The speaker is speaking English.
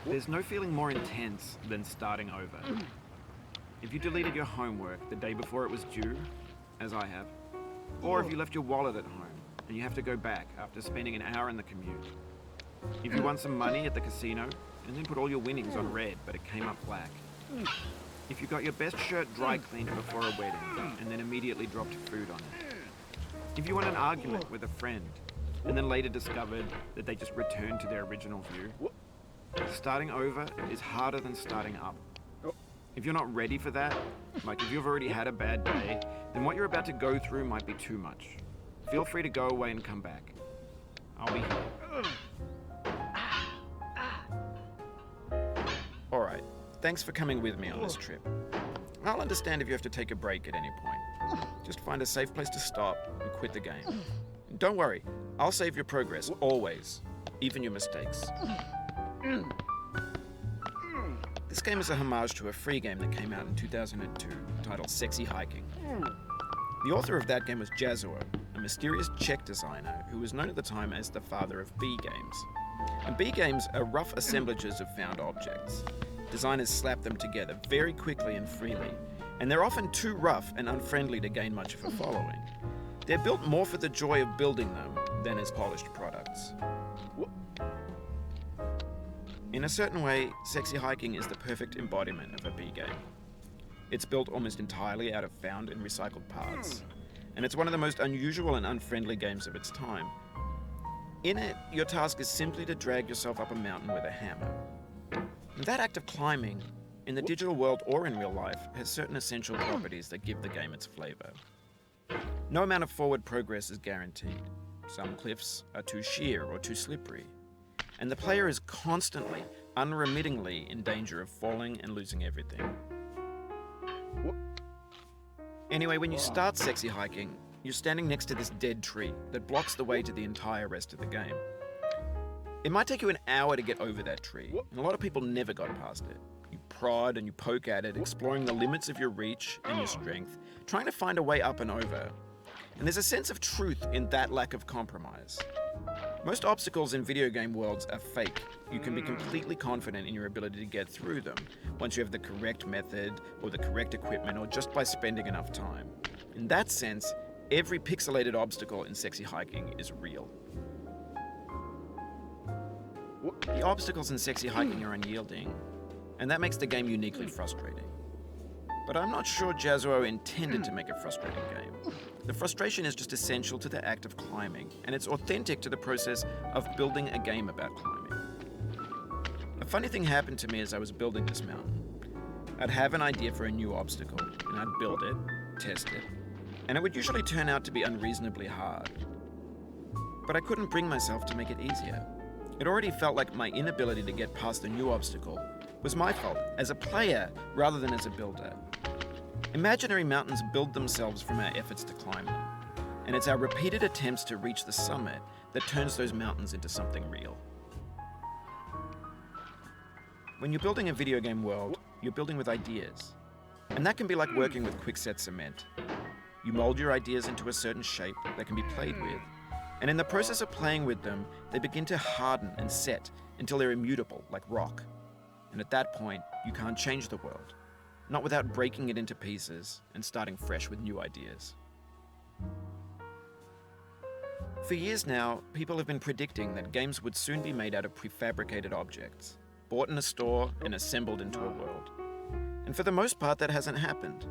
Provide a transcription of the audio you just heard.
There's no feeling more intense than starting over. If you deleted your homework the day before it was due, as I have, or if you left your wallet at home and you have to go back after spending an hour in the commute. If you won some money at the casino and then put all your winnings on red but it came up black. If you got your best shirt dry cleaned before a wedding and then immediately dropped food on it. If you won an argument with a friend and then later discovered that they just returned to their original view. Starting over is harder than starting up. If you're not ready for that, like if you've already had a bad day, then what you're about to go through might be too much. Feel free to go away and come back. I'll be here. Alright, thanks for coming with me on this trip. I'll understand if you have to take a break at any point. Just find a safe place to stop and quit the game. And don't worry, I'll save your progress, always, even your mistakes. This game is a homage to a free game that came out in 2002 titled Sexy Hiking. The author of that game was Jazuo, a mysterious Czech designer who was known at the time as the father of B games. And B games are rough assemblages of found objects. Designers slap them together very quickly and freely, and they're often too rough and unfriendly to gain much of a following. They're built more for the joy of building them than as polished products. In a certain way, Sexy Hiking is the perfect embodiment of a B game. It's built almost entirely out of found and recycled parts, and it's one of the most unusual and unfriendly games of its time. In it, your task is simply to drag yourself up a mountain with a hammer. And that act of climbing, in the digital world or in real life, has certain essential properties that give the game its flavor. No amount of forward progress is guaranteed. Some cliffs are too sheer or too slippery. And the player is constantly, unremittingly in danger of falling and losing everything. Anyway, when you start Sexy Hiking, you're standing next to this dead tree that blocks the way to the entire rest of the game. It might take you an hour to get over that tree, and a lot of people never got past it. You prod and you poke at it, exploring the limits of your reach and your strength, trying to find a way up and over. And there's a sense of truth in that lack of compromise. Most obstacles in video game worlds are fake. You can be completely confident in your ability to get through them once you have the correct method or the correct equipment or just by spending enough time. In that sense, every pixelated obstacle in Sexy Hiking is real. The obstacles in Sexy Hiking are unyielding, and that makes the game uniquely frustrating. But I'm not sure Jazuo intended to make a frustrating game. The frustration is just essential to the act of climbing, and it's authentic to the process of building a game about climbing. A funny thing happened to me as I was building this mountain. I'd have an idea for a new obstacle, and I'd build it, test it, and it would usually turn out to be unreasonably hard. But I couldn't bring myself to make it easier. It already felt like my inability to get past the new obstacle was my fault as a player rather than as a builder. Imaginary mountains build themselves from our efforts to climb them, and it's our repeated attempts to reach the summit that turns those mountains into something real. When you're building a video game world, you're building with ideas, and that can be like working with quickset cement. You mold your ideas into a certain shape that can be played with, and in the process of playing with them, they begin to harden and set until they're immutable, like rock. And at that point, you can't change the world. Not without breaking it into pieces and starting fresh with new ideas. For years now, people have been predicting that games would soon be made out of prefabricated objects, bought in a store and assembled into a world. And for the most part, that hasn't happened.